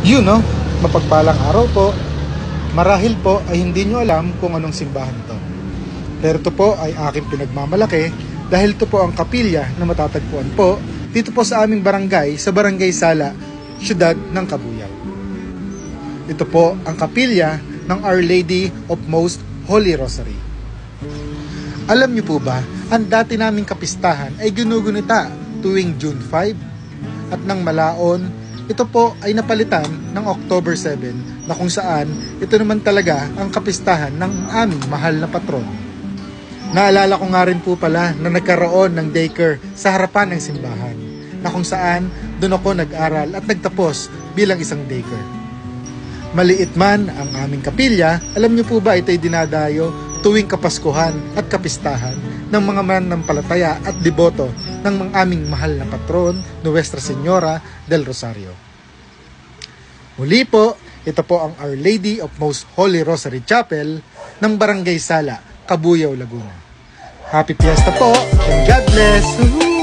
Yun no, mapagpalang araw po. Marahil po ay hindi nyo alam kung anong simbahan to. Pero ito po ay aking pinagmamalaki dahil ito po ang kapilya na matatagpuan po dito po sa aming barangay, sa Barangay Sala, Siyudad ng Cabuyao. Ito po ang kapilya ng Our Lady of Most Holy Rosary. Alam niyo po ba, ang dati naming kapistahan ay ginugunita tuwing June 5 at nang malaon, ito po ay napalitan ng October 7 na kung saan ito naman talaga ang kapistahan ng aming mahal na patron. Naalala ko nga rin po pala na nagkaroon ng daycare sa harapan ng simbahan na kung saan doon ako nag-aral at nagtapos bilang isang daycare. Maliit man ang aming kapilya, alam niyo po ba ito'y dinadayo tuwing Kapaskuhan at kapistahan ng mga mananampalataya at deboto ng mga aming mahal na patron, Nuestra Señora del Rosario. Muli po, ito po ang Our Lady of Most Holy Rosary Chapel ng Barangay Sala, Cabuyao, Laguna. Happy Fiesta po and God bless!